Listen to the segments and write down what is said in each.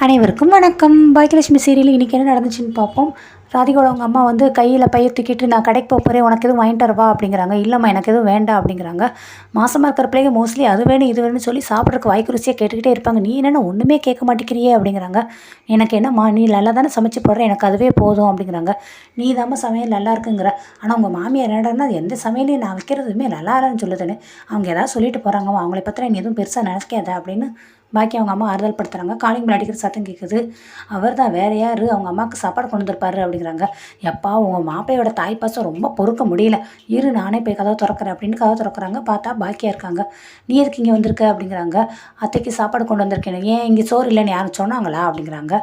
அனைவருக்கும் வணக்கம். பாக்கியலட்சுமி சீரியல் இன்றைக்கி என்ன நடந்துச்சுன்னு பார்ப்போம். ராதிகாவோட அவங்க அம்மா வந்து கையில் பைய தூக்கிட்டு நான் கடைக்கு போகிறேன், உனக்கு எதுவும் வாங்கிட்டு வரவா அப்படிங்கிறாங்க. இல்லைம்மா எனக்கு எதுவும் வேண்டாம் அப்படிங்கிறாங்க. மாசமாக இருக்கிற பிள்ளைங்க மோஸ்ட்லி அது வேணும் இது வேணும்னு சொல்லி சாப்பிட்றதுக்கு வாய்க்கு ருசியாக கேட்டுக்கிட்டே இருப்பாங்க. நீ என்னென்ன ஒன்றுமே கேட்க மாட்டேங்கிறியே அப்படிங்கிறாங்க. எனக்கு என்னம்மா நீ நல்லா தானே சமைச்சு போடுற, எனக்கு அதுவே போதும் அப்படிங்கிறாங்க. நீ தாம்மா சமையல் நல்லா இருக்குங்கிற, ஆனால் உங்கள் மாமியார் என்னடான்னா அது எந்த சமையலையும் நான் வைக்கிறதுமே நல்லா இல்லைன்னு சொல்லுதுன்னு அவங்க ஏதாவது சொல்லிட்டு போகிறாங்கம்மா, அவங்கள பற்றி நீ எதுவும் பெருசாக நினைக்காத அப்படின்னு பாக்கி அவங்க அம்மா ஆறுதல் படுத்துறாங்க. காலிங் பெல் அடிக்கிற சத்தம் கேட்குது. அவர் தான் வேறு யார், அவங்க அம்மாவுக்கு சாப்பாடு கொண்டு வந்திருப்பாரு அப்படிங்கிறாங்க. எப்பா உங்கள் மாப்பிள்ளையோட தாய்ப்பாசம் ரொம்ப பொறுக்க முடியல, இரு நானே போய் கதவை திறக்கிறேன் அப்படின்னு கதவை திறக்கிறாங்க. பார்த்தா பாக்கியாக இருக்காங்க. நீ எதுக்கு இங்கே வந்திருக்க அப்படிங்கிறாங்க. அத்தைக்கு சாப்பாடு கொண்டு வந்திருக்கேன். ஏன் இங்கே சோறு இல்லைன்னு யாரும் சொன்னாங்களா அப்படிங்கிறாங்க.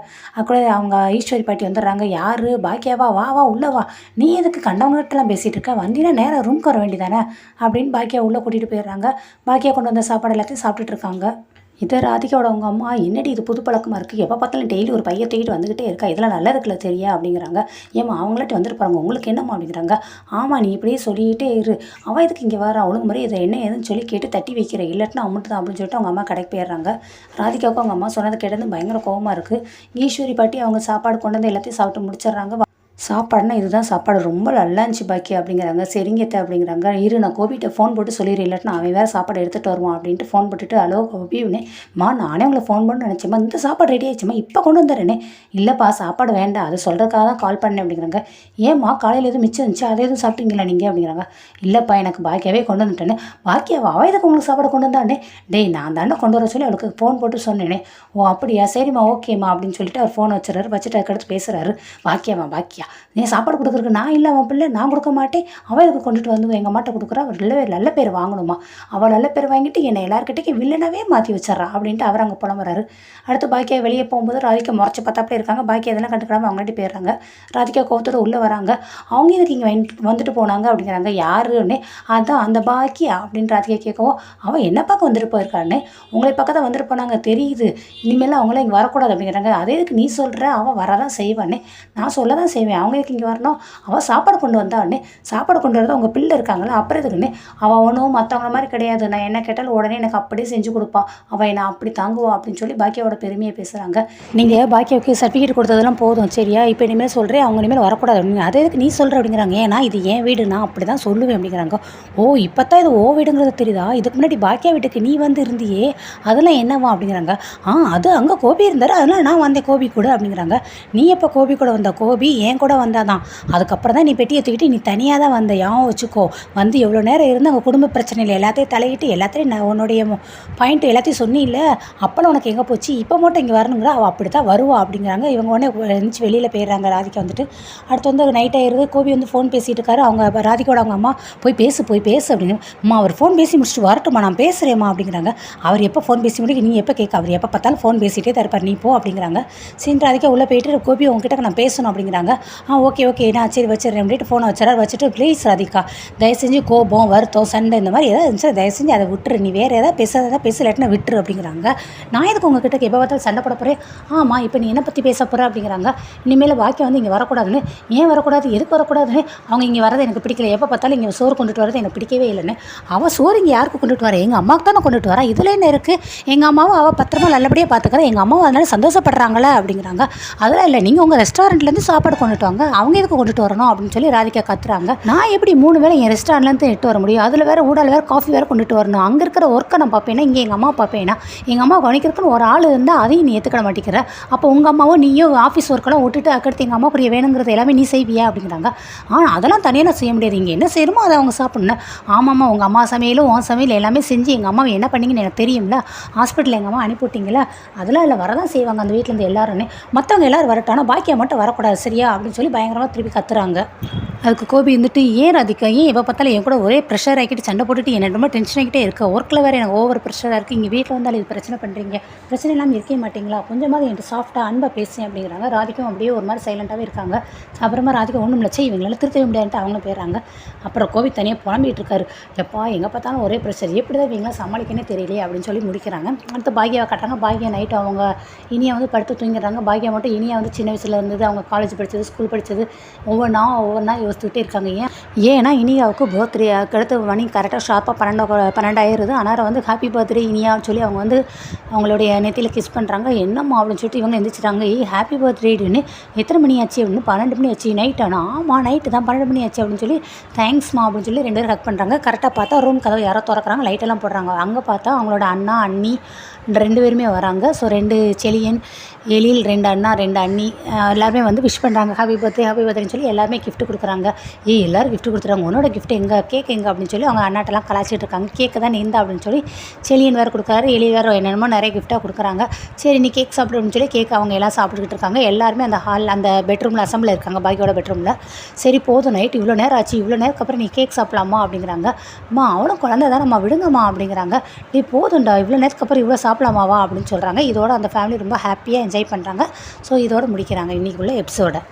கூட அவங்க ஈஸ்வரி பாட்டி வந்துடுறாங்க. யார் பாக்கியாவா, வா வா உள்ளே வா, நீ எதுக்கு கண்டவங்ககிட்டலாம் பேசிகிட்டு இருக்க, வந்தீங்கன்னா நேராக ரூம்க்கு வர வேண்டியதானே அப்படின்னு பாக்கியா உள்ளே கூட்டிகிட்டு போயிடுறாங்க. பாக்கியா கொண்டு வந்த சாப்பாடு எல்லாத்தையும் சாப்பிட்டுட்டு இருக்காங்க. இதை ராதிகாவோட அவங்க அம்மா என்னடி இது புது பழக்கமாக இருக்குது, எப்போ பார்த்தாலும் டெய்லி ஒரு பையை தூக்கிட்டு வந்துக்கிட்டே இருக்கா, இதெல்லாம் நல்லதுக்குள்ள தெரியா அப்படிங்கிறாங்க. ஏமா அவங்கள்ட்ட வந்துட்டு போகிறாங்க, உங்களுக்கு என்னம்மா அப்படிங்கிறாங்க. ஆமாம் நீ இப்படியே சொல்லிகிட்டே இரு, அவள் இதுக்கு இங்கே வர ஒழுங்கு மாதிரி இதை என்ன ஏதுன்னு சொல்லி கேட்டு தட்டி வைக்கிறேன், இல்லட்டினா அமௌண்ட் தான் அப்படின்னு சொல்லிட்டு அவங்க அம்மா கடைக்கு போயிடுறாங்க. ராதிகாவுக்கும் அவங்க அம்மா சொன்னதை கேட்டது பயங்கர கோவமாக இருக்குது. ஈஸ்வரி பாட்டி அவங்க சாப்பாடு கொண்டு வந்து எல்லாத்தையும் சாப்பிட்டு முடிச்சிடுறாங்க. சாப்பாடுனா இதுதான் சாப்பாடு, ரொம்ப நல்லா இருந்துச்சு பாக்கி அப்படிங்கிறாங்க. சரிங்கத்த அப்படிங்கிறாங்க. இரு நான் கோபிகிட்ட ஃபோன் போட்டு சொல்லிடுறேன், இல்லாட்டினா அவன் வேறு சாப்பாடு எடுத்துகிட்டு வருவான் அப்படின்ட்டு ஃபோன் போட்டுட்டு ஹலோ கோபினே நானே உங்களை ஃபோன் பண்ணு நினச்சேம்மா, இந்த சாப்பாடு ரெடி ஆகிடுச்சுமா இப்போ கொண்டு வந்துடுறேனே. இல்லைப்பா சாப்பாடு வேண்டாம், அது சொல்கிறதுக்காக தான் கால் பண்ணேன் அப்படிங்கிறாங்க. ஏம்மா காலையில் எதுவும் மிச்சம் இருந்துச்சு அதை எதுவும் சாப்பிட்டீங்களா நீங்கள் அப்படிங்கிறாங்க. இல்லைப்பா எனக்கு பாக்கியாவே கொண்டு வந்துட்டேன்னு. பாக்கியாவா அவள் எதுக்கு உங்களுக்கு சாப்பாடு கொண்டு வந்தானே, டேய் நான் தானே கொண்டு வர சொல்லி அவளுக்கு ஃபோன் போட்டு சொன்னேனே. ஓ அப்படியா சரிம்மா ஓகேம்மா அப்படின்னு சொல்லிட்டு அவர் ஃபோன் வச்சுறாரு. வச்சுட்டு அதுக்கடுத்து பேசுகிறாரு. பாக்கியா நீ சாப்பாடு கொடுக்குறக்கு நான் இல்லை, அவன் பிள்ளை நான் கொடுக்க மாட்டேன், அவள் இதுக்கு கொண்டுட்டு வந்து எங்கள் அம்மாட்ட கொடுக்குறா, அவர் நல்ல பேர் வாங்கணுமா, அவள் நல்ல பேர் வாங்கிட்டு என்னை எல்லாருக்கிட்டையும் வில்லனாவே மாற்றி வச்சிட்றா அப்படின்ட்டு அவர் அங்கே புலம்புறாரு. அடுத்து பாக்கியா வெளியே போகும்போது ராதிகா முறைச்சி பார்த்தாப்பே இருக்காங்க. பாக்கியா இதெல்லாம் கண்டுக்கிடாமல் அவங்கள்ட்ட போயிடுறாங்க. ராதிகா கோவத்தோடு உள்ளே வராங்க. அவங்க இதுக்கு இங்கே வந்துட்டு போனாங்க அப்படிங்கிறாங்க. யாருன்னே அதான் அந்த பாக்கியா அப்படின்னு ராதிகா கேட்கவும் அவன் என்ன பார்க்க வந்துட்டு போயிருக்கான்னு, உங்களை பக்கம் தான் வந்துட்டு போனாங்க தெரியுது, இனிமேல் அவங்கள இங்கே வரக்கூடாது அப்படிங்கிறாங்க. அதே இதுக்கு நீ சொல்கிற, அவள் வரதான் செய்வானே, நான் சொல்ல தான் செய்வேன், அவங்க இங்கே வரணும், அவள் சாப்பாடு கொண்டு வந்தானே, சாப்பாடு கொண்டு வரது அவங்க பிள்ளை இருக்காங்களா அப்புறம் எதுக்குன்னு, அவள் ஒன்றும் மற்றவங்கள மாதிரி கிடையாது, நான் என்ன கேட்டாலும் உடனே எனக்கு அப்படியே செஞ்சு கொடுப்பான், அவள் என்னை அப்படி தாங்குவா அப்படின்னு சொல்லி பாக்கியாவோட பெருமையை பேசுகிறாங்க. நீங்கள் பாக்கியாவுக்கு சர்டிஃபிகேட் கொடுத்ததெல்லாம் போதும் சரியா, இப்போ இனிமேல் சொல்கிறேன் அவங்க இனிமேல் வரக்கூடாது அப்படிங்க. அதே இதுக்கு நீ சொல்கிற அப்படிங்கிறாங்க. ஏன்னா இது என் வீடு, நான் அப்படி தான் சொல்லுவேன் அப்படிங்கிறாங்க. ஓ இப்போ தான் இது ஓ வீடுங்கிறது தெரியுதா, இதுக்கு முன்னாடி பாக்கியா வீட்டுக்கு நீ வந்து இருந்தியே அதெல்லாம் என்னவா அப்படிங்கிறாங்க. அது அங்கே கோபி இருந்தார், அதனால் நான் வந்தேன் கோபி கூட அப்படிங்கிறாங்க. நீ எப்போ கோபி கூட வந்த, கோபி என் கூட வந்தாதான், அதுக்கப்புறம் தான் நீ பெட்டியை தூக்கிட்டு நீ தனியாக தான் வந்த, யாவும் வச்சுக்கோ, வந்து எவ்வளோ நேரம் இருந்து அவங்க குடும்ப பிரச்சனையில் எல்லாத்தையும் தலையிட்டு எல்லாத்தையும் நான் உன்னுடைய பாயிண்ட் எல்லாத்தையும் சொன்னில்ல, அப்போலாம் உனக்கு எங்கே போச்சு, இப்போ மட்டும் இங்கே வரணுங்கிற, அவள் அப்படி தான் வருவா அப்படிங்கிறாங்க. இவங்க உடனே எழுந்துச்சு வெளியில் போயிடுறாங்க. ராதிகா வந்துட்டு அடுத்து வந்து நைட் ஆயிடுது. கோபி வந்து ஃபோன் பேசிகிட்டு இருக்காரு. அவங்க ராதிகாவோட அவங்க அம்மா போய் பேசு அப்படின்னு, அம்மா அவர் ஃபோன் பேசி முடிச்சுட்டு வரட்டுமா, நான் பேசுகிறேம்மா அப்படிங்கிறாங்க. அவர் எப்போ ஃபோன் பேசி முடிக்க நீ எப்போ கேட்க, அவர் எப்போ பார்த்தாலும் ஃபோன் பேசிகிட்டே தரப்பார், நீ போ அப்படிங்கிறாங்க. சரி ராதிகா உள்ளே போயிட்டு கோபி உங்ககிட்ட நான் பேசணும் அப்படிங்கிறாங்க. ஓகே நான் சரி வச்சிடறேன் அப்படின்ட்டு ஃபோனை வச்சுறாரு. வச்சுட்டு ப்ளீஸ் ராதிகா தயவு செஞ்சு கோபம் வருத்தம் சண்டை இந்த மாதிரி ஏதாவது இருந்துச்சு தயவு செஞ்சு அதை விட்டுரு, நீ வேறு ஏதாவது பேசுறதா பேசலாட்டினா விட்டுரு அப்படிங்கிறாங்க. நான் எதுக்கு உங்ககிட்ட எப்போ பார்த்தாலும் சண்டை போட போகிறேன், ஆமாம் இப்போ நீ என்னை பற்றி பேச போகிற அப்படிங்கிறாங்க. இனிமேல் பாக்கியம் வந்து இங்கே வரக்கூடாதுன்னு, ஏன் வரக்கூடாது எதுக்கு வரக்கூடாதுன்னு, அவங்க இங்கே வரது எனக்கு பிடிக்கல, எப்போ பார்த்தாலும் இங்கே சோறு கொண்டுட்டு வரது எனக்கு பிடிக்கவே இல்லைன்னு. அவள் சோறு இங்கே யாருக்கு கொண்டுட்டு வர, எங்கள் அம்மாவுக்கு தானே கொண்டுட்டு வரா, இதில் என்ன இருக்குது, எங்கள் அம்மாவும் அவள் பத்திரமா நல்லபடியாக பார்த்துக்கிறேன், எங்கள் அம்மாவும் அதனால சந்தோஷப்படுறாங்களே அப்படிங்கிறாங்க. அதெல்லாம் இல்லை, நீங்கள் உங்கள் ரெஸ்டாரண்ட்லேருந்து சாப்பாடு கொண்டுட்டு வாங்க, அவங்க எதுக்கு கொண்டுட்டு வரணும் அப்படின்னு சொல்லி ராதிகா கத்துறாங்க. நான் எப்படி 3 வேளை என் ரெஸ்டாரண்ட்லேருந்து எட்டு வர முடியும், அதில் வேறு ஊடால் வேறு காஃபி வேறு கொண்டுட்டு வரணும், அங்கே இருக்கிற ஒர்க்கை நான் பார்ப்பேன்னா இங்கே எங்கள் அம்மா பார்ப்பேன்னா, எங்கள் அம்மா கவனிக்கிறதுக்குன்னு ஒரு ஆள் இருந்தால் அதையும் நீ ஏற்றுக்கிட மாட்டேங்கிற, அப்போ உங்கள் அம்மாவும் நீயும் ஆஃபீஸ் ஒர்க்கெல்லாம் விட்டுட்டு அதுக்கடுத்து எங்கள் அம்மா புரிய வேணுங்கிறது எல்லாமே நீ செய்வியா அப்படிங்கிறாங்க. அதெல்லாம் தனியாக நான் செய்ய முடியாது, இங்கே என்ன செய்யணுமோ அதை அவங்க சாப்பிட்ணும். ஆமாம்மா உங்கள் அம்மா சமையலும் உன் சமையல் எல்லாமே செஞ்சு எங்கள் அம்மாவை என்ன பண்ணிங்கன்னு எனக்கு தெரியும்ல, ஹாஸ்பிட்டலில் எங்கள் அம்மா அனுப்பிவிட்டீங்களா, அதெல்லாம் இல்லை வரதான் செய்வாங்க அந்த வீட்டிலேருந்து எல்லாருன்னு, மற்றவங்க எல்லோரும் வரட்டானா பாக்கியா மட்டும் வரக்கூடாது சரியா அப்படின்னு சொல்லி பயங்கரமாக திருப்பி கத்துறாங்க. அதுக்கு கோபி இருந்துட்டு ஏன் ராதிகா ஏன் எப்போ பார்த்தாலும் என் கூட ஒரே ப்ரெஷர் ஆகிட்டு சண்டை போட்டுட்டு என்ன ரொம்ப டென்ஷன் ஆகிட்டே இருக்க, ஒர்க்கில் வேறு எனக்கு ஓவர் ப்ரெஷராக இருக்குது, இங்கே வீட்டில் வந்தாலும் இது பிரச்சனை பண்ணுறீங்க, பிரச்சனை இல்லாமல் இருக்கே மாட்டிங்களா, கொஞ்சமாவது என்கிட்ட சாஃப்டாக அன்பாக பேசுகிறேன் அப்படிங்கிறாங்க. ராதிக்கும் அப்படியே ஒரு மாதிரி சைலண்ட்டாகவே இருக்காங்க. அப்புறமா ராதிகா ஒன்றும் இல்லை இவங்களால திருத்தவே முடியாதுன்ட்டு அவங்களும் போயிடுறாங்க. அப்புறம் கோபி தனியாக புலம்பிகிட்டு இருக்காரு. எப்பா எங்கே பார்த்தாலும் ஒரே ப்ரெஷர், எப்படி தான் இவங்களாம் சமாளிக்கனே தெரியலையே அப்படின்னு சொல்லி முடிக்கிறாங்க. அடுத்து பாக்கியாவை கட்டுறாங்க. பாக்கியா நைட்டு அவங்க இனியா வந்து படுத்து தூங்கிடுறாங்க. பாக்கியா மட்டும் இனியா வந்து சின்ன வயசில் இருந்தது, அவங்க காலேஜ் படித்தது ஸ்கூல் படித்தது ஒவ்வொன்றா யோசிச்சு கொடுத்துக்கிட்டே இருக்காங்க. ஏன்னா இனியாவுக்கு பர்த்டே அடுத்து மணி கரெக்டாக ஷார்ப்பாக 12 ஆயிடுது. ஆனால் வந்து ஹாப்பி பர்த்டே இனியான்னு சொல்லி அவங்க வந்து அவங்களுடைய நெத்தியில் கிஸ் பண்ணுறாங்க. என்னம்மா அப்படின்னு சொல்லிட்டு இவங்க எந்திரிச்சிட்டாங்க. ஹாப்பி பர்த்டேன்னு எத்தனை மணி ஆச்சு அப்படின்னு 12 மணி ஆச்சு. நைட் ஆனால் ஆமாம் நைட்டு தான் 12 மணி ஆச்சு அப்படின்னு சொல்லி தேங்க்ஸ்மா அப்படின்னு சொல்லி 2 பேரும் ஹக் பண்ணுறாங்க. கரெக்டாக பார்த்தா ரூம் கதவை யாரோ திறக்கிறாங்க, லைட்டெல்லாம் போடுறாங்க. அங்கே பார்த்தா அவங்களோட அண்ணா அண்ணி 2 பேருமே வராங்க. ஸோ 2 செலியன் எழில் 2 அண்ணா 2 அண்ணி எல்லாருமே வந்து விஷ் பண்ணுறாங்க. ஹாப்பி பர்த்டேன்னு சொல்லி எல்லாருமே கிஃப்ட் கொடுக்குறாங்க. எல்லோரும் கிஃப்ட் கொடுத்துறாங்க. உன்னோட கிஃப்ட் எங்கே, கேக் எங்கே அப்படின்னு சொல்லி அவங்க அண்ணாட்டெல்லாம் கலாச்சிட்டு இருக்காங்க. கேக்கு தான் நீந்தா அப்படின்னு சொல்லி செலியன் வேறு கொடுக்குறாரு, எழில் வேறு என்னென்னமோ நிறைய கிஃப்ட்டாக கொடுக்குறாங்க. சரி நீ கேக் சாப்பிடு அப்படின்னு சொல்லி கேக் அவங்க எல்லாம் சாப்பிட்டுக்கிட்டு இருக்காங்க. எல்லாருமே அந்த ஹால் அந்த பெட்ரூமில் அசம்பிள் இருக்காங்க, பாக்கியோட பெட்ரூமில். சரி போதும் நைட் இவ்வளோ நேரம் ஆச்சு, இவ்வளோ நேரத்துக்கு அப்புறம் நீ கேக் சாப்பிடலாமா அப்படிங்கிறாங்க. அம்மா அவனும் குழந்தை தான் நம்ம விடுங்கம்மா அப்படிங்கிறாங்க. நீ போதும்டா இவ்வளோ நேரத்துக்கு அப்புறம் இவ்வளோ சாப்பிடலாமாவா அப்படின்னு சொல்கிறாங்க. இதோட அந்த ஃபேமிலி ரொம்ப ஹாப்பியாக என்ஜாய் பண்ணுறாங்க. ஸோ இதோட முடிக்கிறாங்க இன்றைக்குள்ள எபிசோடை.